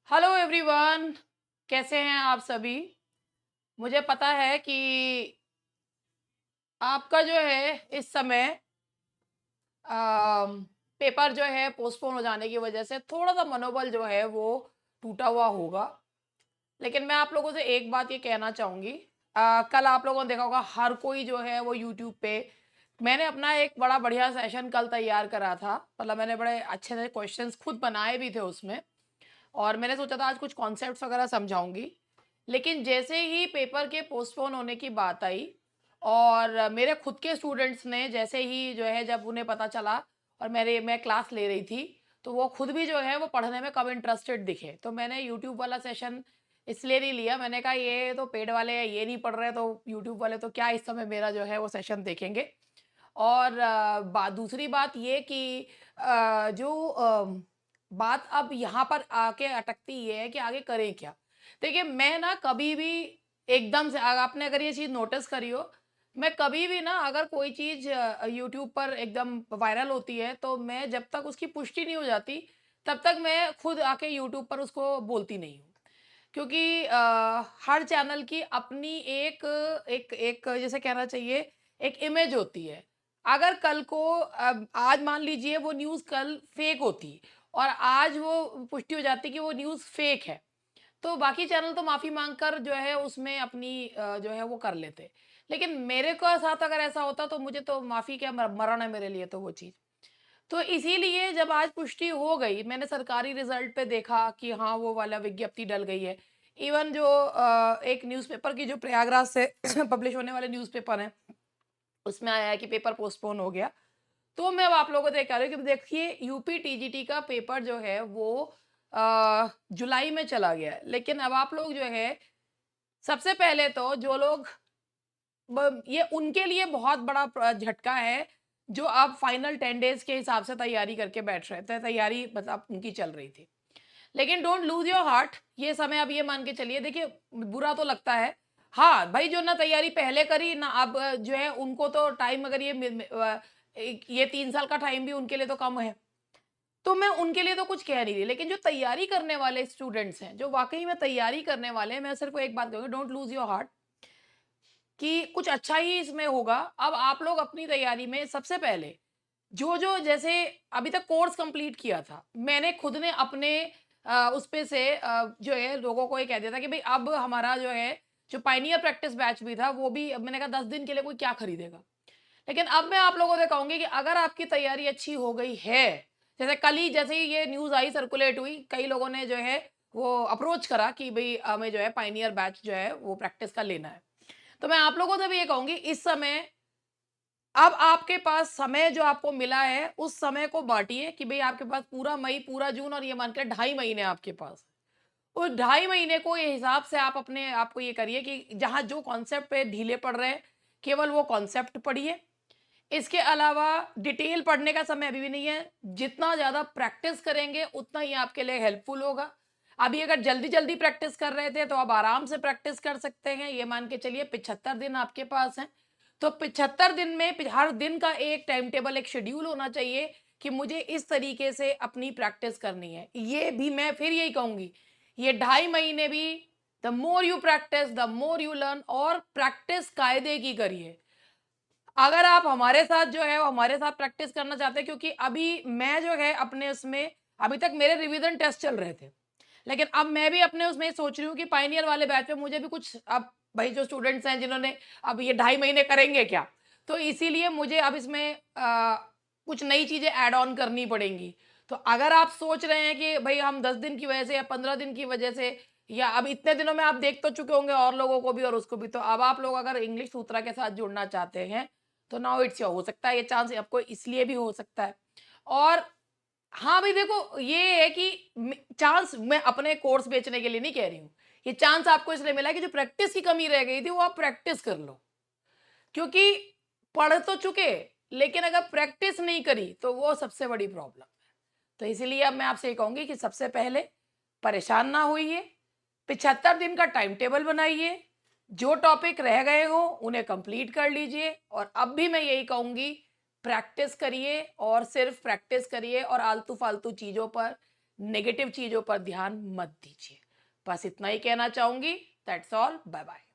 Hello everyone. कैसे हैं आप सभी? मुझे पता है कि आपका जो है इस समय अम, पेपर जो है पोस्टपोन हो जाने की वजह से थोड़ा-सा मनोबल जो है वो टूटा हुआ होगा। लेकिन मैं आप लोगों से एक बात ये कहना चाहूँगी। कल आप लोगों ने देखा होगा हर कोई जो है वो यूट्यूब पे मैंने अपना एक बड़ा बढ़िया सेशन कल तैयार करा था। मतलब मैंने बड़े अच्छे से क्वेश्चंस खुद बनाए भी थे उसमें। और मैंने सोचा था आज कुछ कॉन्सेप्ट्स वगैरह समझाऊँगी। लेकिन जैसे ही पेपर के पोस्टपोन होने की बात आई और मेरे खुद के स्टूडेंट्स ने जैसे ही जो है जब उन्हें पता चला और मैं क्लास ले रही थी, तो वो खुद भी जो है वो पढ़ने में कम इंटरेस्टेड दिखे। तो मैंने यूट्यूब वाला सेशन इसलिए नहीं लिया, मैंने कहा ये तो पेड वाले हैं, ये नहीं पढ़ रहे तो यूट्यूब वाले तो क्या इस समय मेरा जो है वो सेशन देखेंगे। और दूसरी बात ये कि बात अब यहाँ पर आके अटकती ये है कि आगे करें क्या? देखिए मैं ना कभी भी एकदम से आपने अगर ये चीज़ नोटिस करी हो, मैं कभी भी ना अगर कोई चीज़ यूट्यूब पर एकदम वायरल होती है, तो मैं जब तक उसकी पुष्टि नहीं हो जाती, तब तक मैं खुद आके यूट्यूब पर उसको बोलती नहीं हूँ। क्योंकि हर चैनल की अपनी एक एक एक जैसे कहना चाहिए एक इमेज होती है। अगर कल को आज मान लीजिए वो न्यूज़ कल फेक होती और आज वो पुष्टि हो जाती कि वो न्यूज़ फेक है, तो बाकी चैनल तो माफ़ी माँग कर जो है उसमें अपनी जो है वो कर लेते। लेकिन मेरे को साथ अगर ऐसा होता तो मुझे तो माफ़ी क्या मरण है मेरे लिए तो वो चीज़। तो इसीलिए जब आज पुष्टि हो गई, मैंने सरकारी रिज़ल्ट पे देखा कि हाँ, वो वाला विज्ञप्ति डल गई है। इवन जो एक न्यूज़पेपर की जो प्रयागराज से पब्लिश होने वाले न्यूज़पेपर हैं, उसमें आया है कि पेपर पोस्टपोन हो गया। तो मैं अब आप लोगों को ये कह रही हूँ कि देखिए यूपी टीजीटी का पेपर जो है वो जुलाई में चला गया है। लेकिन अब आप लोग जो है सबसे पहले तो जो लोग ये उनके लिए बहुत बड़ा झटका है, जो अब फाइनल 10 डेज़ के हिसाब से तैयारी करके बैठ रहे थे, तैयारी मतलब उनकी चल रही थी। लेकिन डोंट लूज़ योर हार्ट, ये समय आप ये मान के चलिए देखिए बुरा तो लगता है। हाँ, भई जो ना तैयारी पहले करी ना अब जो है उनको तो टाइम अगर ये 3 साल का टाइम भी उनके लिए तो कम है। तो मैं उनके लिए तो कुछ कह नहीं रही, लेकिन जो तैयारी करने वाले स्टूडेंट्स हैं, जो वाक़ई में तैयारी करने वाले हैं, मैं सिर्फ़ एक बात कहूँगी डोंट लूज़ योर हार्ट कि कुछ अच्छा ही इसमें होगा। अब आप लोग अपनी तैयारी में सबसे पहले जो जैसे अभी तक कोर्स कंप्लीट किया था, मैंने खुद ने अपने उस पे से जो है लोगों को ये कह दिया था कि भई अब हमारा जो है, जो पायनियर प्रैक्टिस बैच भी था, वो भी अब मैंने कहा 10 दिन के लिए कोई क्या खरीदेगा? लेकिन अब मैं आप लोगों से कहूँगी कि अगर आपकी तैयारी अच्छी हो गई है, जैसे ही ये न्यूज़ आई सर्कुलेट हुई, कई लोगों ने जो है वो अप्रोच करा कि भई हमें जो है पायनियर बैच जो है वो प्रैक्टिस का लेना है। तो मैं आप लोगों से भी ये कहूँगी इस समय अब आपके पास समय जो आपको मिला है, उस समय को बाँटिए कि भई आपके पास पूरा मई, पूरा जून और ये मान के 2.5 महीने आपके पास। उस 2.5 महीने को ये हिसाब से आप अपने आप को ये करिए कि जहाँ जो कॉन्सेप्ट पे ढीले पड़ रहे हैं, केवल वो कॉन्सेप्ट पढ़िए। इसके अलावा डिटेल पढ़ने का समय अभी भी नहीं है। जितना ज़्यादा प्रैक्टिस करेंगे, उतना ही आपके लिए हेल्पफुल होगा। अभी अगर जल्दी-जल्दी प्रैक्टिस कर रहे थे, तो आप आराम से प्रैक्टिस कर सकते हैं। ये मान के चलिए 75 दिन आपके पास हैं। तो 75 दिन में हर दिन का एक टाइम टेबल, एक शेड्यूल होना चाहिए कि मुझे इस तरीके से अपनी प्रैक्टिस करनी है। ये भी मैं फिर यही कहूँगी, ये 2.5 महीने भी the more you practice, the more you learn और प्रैक्टिस कायदे की करिए। अगर आप हमारे साथ जो है वो हमारे साथ प्रैक्टिस करना चाहते हैं क्योंकि अभी मैं जो है अपने उसमें अभी तक मेरे रिवीजन टेस्ट चल रहे थे। लेकिन अब मैं भी अपने उसमें सोच रही हूँ कि पायनियर वाले बैच में मुझे भी कुछ अब भाई जो स्टूडेंट्स हैं जिन्होंने अब ये 2.5 महीने करेंगे क्या? तो इसीलिए मुझे अब इसमें कुछ नई चीज़ें ऐड ऑन करनी पड़ेंगी। तो अगर आप सोच रहे हैं कि भई हम 10 दिन की वजह से या 15 दिन की वजह से या अब इतने दिनों में आप देख तो चुके होंगे और लोगों को भी और उसको भी, तो अब आप लोग अगर इंग्लिश सूत्रा के साथ जुड़ना चाहते हैं, तो नाउ इट्स योर हो सकता है ये चांस आपको इसलिए भी हो सकता है। और हाँ, भई देखो ये है कि चांस मैं अपने कोर्स बेचने के लिए नहीं कह रही हूँ। ये चांस आपको इसलिए मिला है कि जो प्रैक्टिस की कमी रह गई थी वो आप प्रैक्टिस कर लो। क्योंकि पढ़ तो चुके, लेकिन अगर प्रैक्टिस नहीं करी तो वो सबसे बड़ी प्रॉब्लम है। तो इसीलिए अब मैं आपसे ये कहूँगी कि सबसे पहले परेशान ना होइए, 75 दिन का टाइम टेबल बनाइए, जो टॉपिक रह गए हों उन्हें कंप्लीट कर लीजिए और अब भी मैं यही कहूँगी प्रैक्टिस करिए और सिर्फ प्रैक्टिस करिए और आलतू-फालतू चीज़ों पर नेगेटिव चीज़ों पर ध्यान मत दीजिए। बस इतना ही कहना चाहूँगी। That's all. Bye bye.